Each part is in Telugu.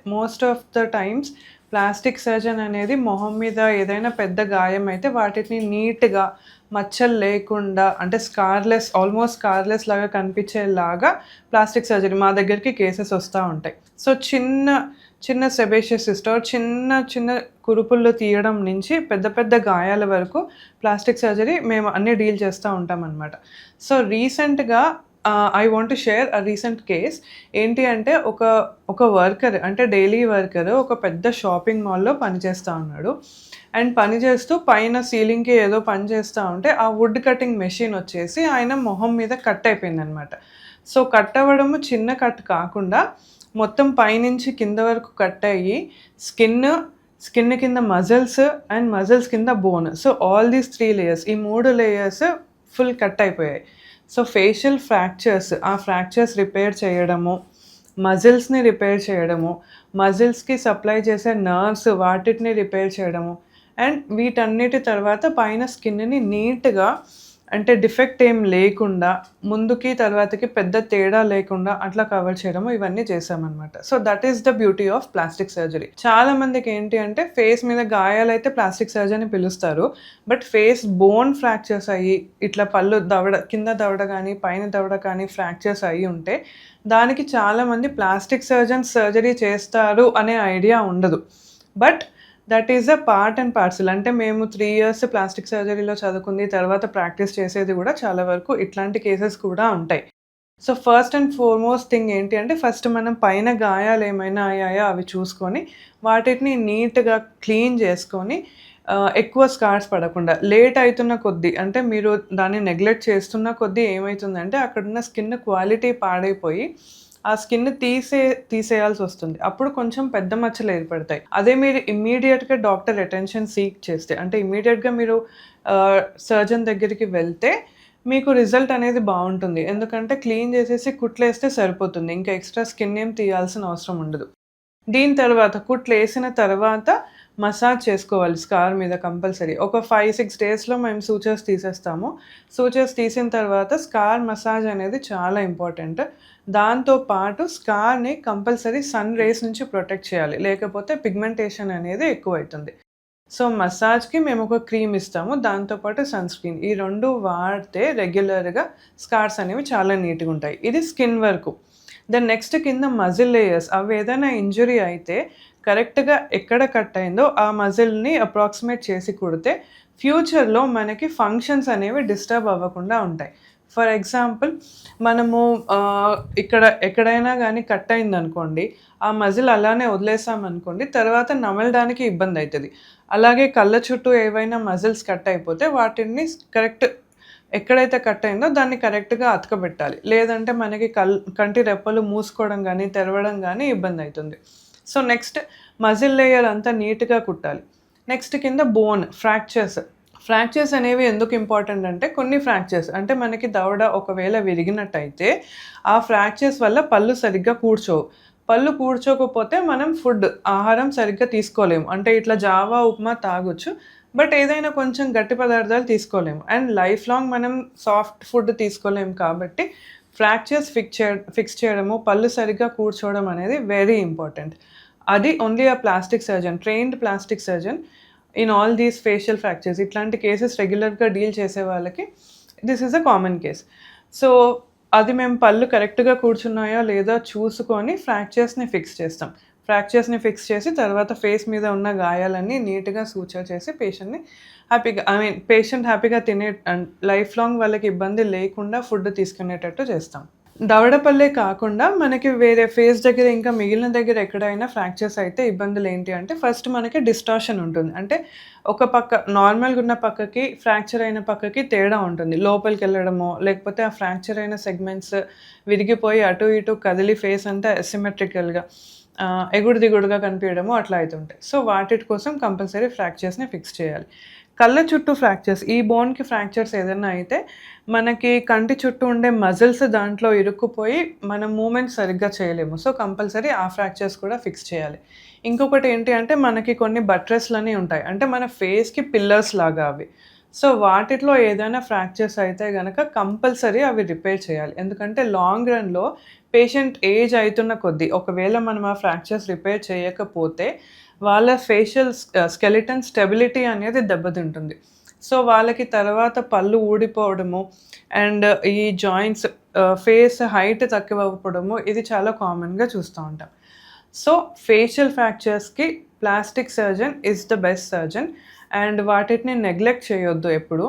Most of the times plastic surgeon అనేది మొహం మీద ఏదైనా పెద్ద గాయం అయితే వాటిని నీట్‌గా మచ్చలు లేకుండా అంటే ఆల్మోస్ట్ స్కార్‌లెస్ లాగా కనిపించేలాగా ప్లాస్టిక్ సర్జరీ మా దగ్గరికి కేసెస్ వస్తా ఉంటాయి. సో, చిన్న చిన్న సెబేషియస్ సిస్ట్ చిన్న చిన్న కురుపులు తీయడం నుంచి పెద్ద పెద్ద గాయాల వరకు ప్లాస్టిక్ సర్జరీ మేము అన్నీ డీల్ చేస్తూ ఉంటామనమాట. సో, రీసెంట్‌గా I want to share recent case. ఏంటి అంటే ఒక వర్కర్ అంటే డైలీ వర్కర్ ఒక పెద్ద షాపింగ్ మాల్‌లో పనిచేస్తా ఉన్నాడు. అండ్ పని చేస్తూ పైన సీలింగ్‌కి ఏదో పని చేస్తా ఉంటే ఆ వుడ్ కటింగ్ మెషిన్ వచ్చేసి ఆయన మొహం మీద కట్ అయిపోయిందనమాట. సో, కట్ అవ్వడము చిన్న కట్ కాకుండా మొత్తం పైనుంచి కింద వరకు కట్ అయ్యి స్కిన్ కింద మజిల్స్ అండ్ మజిల్స్ కింద bone. So, all these 3 layers ఈ 3 లేయర్స్ ఫుల్ కట్ అయిపోయాయి. సో, ఫేషియల్ ఫ్రాక్చర్స్ ఆ ఫ్రాక్చర్స్ రిపేర్ చేయడము, మజిల్స్‌ని రిపేర్ చేయడము, మజిల్స్‌కి సప్లై చేసే నర్వ్స్ వాటిని రిపేర్ చేయడము అండ్ వీటన్నిటి తర్వాత పైన స్కిన్‌ని నీట్‌గా అంటే డిఫెక్ట్ ఏం లేకుండా ముందుకి తర్వాతకి పెద్ద తేడా లేకుండా అట్లా కవర్ చేయడము ఇవన్నీ చేశామనమాట. So, that is the beauty of plastic surgery. చాలా మందికి ఏంటి అంటే ఫేస్ మీద గాయాలైతే ప్లాస్టిక్ సర్జరీ పిలుస్తారు. బట్ ఫేస్ బోన్ ఫ్రాక్చర్స్ అయ్యి ఇట్లా పళ్ళు కింద దవడ కానీ పైన దవడ కానీ ఫ్రాక్చర్స్ అయ్యి ఉంటే దానికి చాలామంది ప్లాస్టిక్ సర్జరీ చేస్తారు అనే ఐడియా ఉండదు. But that is a part and parcel. అంటే మేము 3 ఇయర్స్ ప్లాస్టిక్ సర్జరీలో చదువుకుంది, తర్వాత ప్రాక్టీస్ చేసేది కూడా చాలా వరకు ఇట్లాంటి కేసెస్ కూడా ఉంటాయి. So, first and foremost thing ఏంటి అంటే ఫస్ట్ మనం పైన గాయాలు ఏమైనా అయ్యాయా అవి చూసుకొని వాటిని నీట్‌గా క్లీన్ చేసుకొని ఎక్కువ స్కార్స్ పడకుండా లేట్ అవుతున్న కొద్దీ అంటే మీరు దాన్ని నెగ్లెక్ట్ చేస్తున్న కొద్దీ ఏమైతుందంటే అక్కడున్న స్కిన్ క్వాలిటీ పాడైపోయి ఆ స్కిన్ తీసేయాల్సొస్తుంది. అప్పుడు కొంచెం పెద్ద మచ్చలు ఏర్పడతాయి. అదే మీరు ఇమ్మీడియేట్‌గా డాక్టర్ అటెన్షన్ సీక్ చేస్తే అంటే ఇమ్మీడియేట్‌గా మీరు సర్జన్ దగ్గరికి వెళ్తే మీకు రిజల్ట్ అనేది బావుంటుంది. ఎందుకంటే క్లీన్ చేసేసి కుట్లేస్తే సరిపోతుంది. ఇంకా ఎక్స్‌ట్రా స్కిన్ ఏం తీయాల్సిన అవసరం ఉండదు. దీని తర్వాత కుట్లేసిన తర్వాత మసాజ్ చేసుకోవాలి స్కార్ మీద కంపల్సరీ. ఒక 5, 6 డేస్‌లో మేము సూచర్స్ తీసేస్తాము. సూచర్స్ తీసిన తర్వాత స్కార్ మసాజ్ అనేది చాలా ఇంపార్టెంట్. దాంతో పాటు స్కార్‌ని కంపల్సరీ సన్ రేస్ నుంచి ప్రొటెక్ట్ చేయాలి. లేకపోతే పిగ్మెంటేషన్ అనేది ఎక్కువైతుంది. సో, మసాజ్‌కి మేము ఒక క్రీమ్ ఇస్తాము. దాంతో పాటు సన్ స్క్రీన్. ఈ 2 వాడితే రెగ్యులర్‌గా స్కార్స్ అనేవి చాలా నీట్‌గా ఉంటాయి. ఇది స్కిన్ వరకు. దెన్ నెక్స్ట్ కింద మజిల్ లేయర్స్ అవి ఏదైనా ఇంజ్యూరీ అయితే కరెక్ట్‌గా ఎక్కడ కట్ అయిందో ఆ మజిల్‌ని అప్రాక్సిమేట్ చేసి కుడితే ఫ్యూచర్‌లో మనకి ఫంక్షన్స్ అనేవి డిస్టర్బ్ అవ్వకుండా ఉంటాయి. ఫర్ ఎగ్జాంపుల్ మనము ఎక్కడైనా గానీ కట్ అయిందనుకోండి, ఆ మజిల్ అలానే వదిలేసామనుకోండి తర్వాత నమలడానికి ఇబ్బందయితది. అలాగే కళ్ళ చుట్టూ ఏవైనా మజిల్స్ కట్ అయిపోతే వాటిని కరెక్ట్ ఎక్కడైతే కట్ అయిందో దాన్ని కరెక్ట్‌గా అతకబెట్టాలి. లేదంటే మనకి కంటి రెప్పలు మూసుకోవడం గానీ, తెరవడం గానీ ఇబ్బందయితుంది. సో, నెక్స్ట్ మజిల్ లేయర్ అంతా నీట్‌గా కుట్టాలి. నెక్స్ట్ కింద బోన్ ఫ్రాక్చర్స్ అనేవి ఎందుకు ఇంపార్టెంట్ అంటే కొన్ని ఫ్రాక్చర్స్ అంటే మనకి దవడ ఒకవేళ విరిగినట్టయితే ఆ ఫ్రాక్చర్స్ వల్ల పళ్ళు సరిగ్గా కూర్చోవు. పళ్ళు కూర్చోకపోతే మనం ఆహారం సరిగ్గా తీసుకోలేము. అంటే ఇట్లా జావా, ఉప్మా తాగొచ్చు. బట్ ఏదైనా కొంచెం గట్టి పదార్థాలు తీసుకోలేము. అండ్ లైఫ్ లాంగ్ మనం సాఫ్ట్ ఫుడ్ తీసుకోలేము కాబట్టి ఫ్రాక్చర్స్ ఫిక్స్ చేయడము, పళ్ళు సరిగ్గా కూర్చోవడం అనేది వెరీ ఇంపార్టెంట్. అది only trained plastic surgeon in all these facial fractures ఇట్లాంటి కేసెస్ రెగ్యులర్‌గా డీల్ చేసే వాళ్ళకి this is a common case. So, అది మేము పళ్ళు కరెక్ట్‌గా కూర్చున్నాయా లేదా చూసుకొని ఫ్రాక్చర్స్‌ని ఫిక్స్ చేస్తాం. ఫ్రాక్చర్స్‌ని ఫిక్స్ చేసి తర్వాత ఫేస్ మీద ఉన్న గాయాలన్నీ నీట్‌గా సూచర్ చేసి పేషెంట్ హ్యాపీగా అండ్ లైఫ్ లాంగ్ వాళ్ళకి ఇబ్బంది లేకుండా ఫుడ్ తీసుకునేటట్టు చేస్తాం. దవడపల్లే కాకుండా మనకి వేరే ఫేస్ దగ్గర ఇంకా మిగిలిన దగ్గర ఎక్కడైనా ఫ్రాక్చర్స్ అయితే ఇబ్బందులేంటి అంటే ఫస్ట్ మనకి డిస్టార్షన్ ఉంటుంది. అంటే ఒక పక్క నార్మల్‌గా ఉన్న పక్కకి, ఫ్రాక్చర్ అయిన పక్కకి తేడా ఉంటుంది. లోపలికెళ్ళడమో లేకపోతే ఆ ఫ్రాక్చర్ అయిన సెగ్మెంట్స్ విరిగిపోయి అటు ఇటు కదిలి ఫేస్ అంతా అసిమెట్రికల్‌గా ఎగుడు దిగుడుగా కనిపియడము అట్లా అయితుంటాయి. సో, వాటిటి కోసం కంపల్సరీ ఫ్రాక్చర్స్‌ని ఫిక్స్ చేయాలి. కళ్ళ చుట్టూ ఫ్రాక్చర్స్ ఈ బోన్‌కి ఫ్రాక్చర్స్ ఏదన్నా అయితే మనకి కంటి చుట్టూ ఉండే మజిల్స్ దాంట్లో ఇరుక్కుపోయి మనం మూవ్‌మెంట్ సరిగ్గా చేయలేము. సో, కంపల్సరీ ఆ ఫ్రాక్చర్స్ కూడా ఫిక్స్ చేయాలి. ఇంకొకటి ఏంటి అంటే మనకి కొన్ని బట్రెస్‌లని ఉంటాయి. అంటే మన ఫేస్‌కి పిల్లర్స్ లాగా అవి. సో వాటిట్లో ఏదైనా ఫ్రాక్చర్స్ అయితే గనక కంపల్సరీ అవి రిపేర్ చేయాలి. ఎందుకంటే లాంగ్ రన్‌లో పేషెంట్ ఏజ్ అయితున్న కొద్దీ ఒకవేళ మనం ఆ ఫ్రాక్చర్స్ రిపేర్ చేయకపోతే వాళ్ళ ఫేషియల్ స్కెలిటన్ స్టెబిలిటీ అనేది దెబ్బతింటుంది. సో వాళ్ళకి తర్వాత పళ్ళు ఊడిపోవడము అండ్ ఈ జాయింట్స్ ఫేస్ హైట్ తక్కువవ్వడము ఇది చాలా కామన్‌గా చూస్తూ ఉంటాం. సో ఫేషియల్ ఫ్రాక్చర్స్‌కి plastic surgeon is the best surgeon. And వాటిని నెగ్లెక్ట్ చేయొద్దు ఎప్పుడు.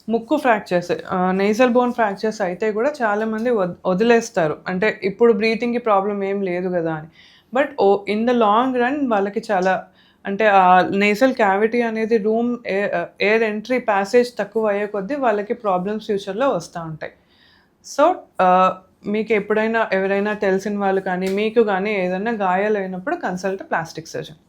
ముక్కు ఫ్రాక్చర్స్ నేసల్ బోన్ ఫ్రాక్చర్స్ అయితే కూడా చాలామంది వదిలేస్తారు. అంటే ఇప్పుడు బ్రీతింగ్‌కి ప్రాబ్లమ్ ఏం లేదు గదా అని. But in the long run వాళ్ళకి చాలా అంటే నేసల్ క్యావిటీ అనేది ఎయిర్ ఎంట్రీ ప్యాసేజ్ తక్కువ అయ్యే కొద్దీ వాళ్ళకి ప్రాబ్లమ్స్ ఫ్యూచర్‌లో వస్తా ఉంటాయి. సో, మీకు ఎప్పుడైనా ఎవరైనా తెలిసిన వాళ్ళు కానీ, మీకు గానీ ఏదైనా గాయాలైనప్పుడు కన్సల్ట్ ప్లాస్టిక్ సర్జన్.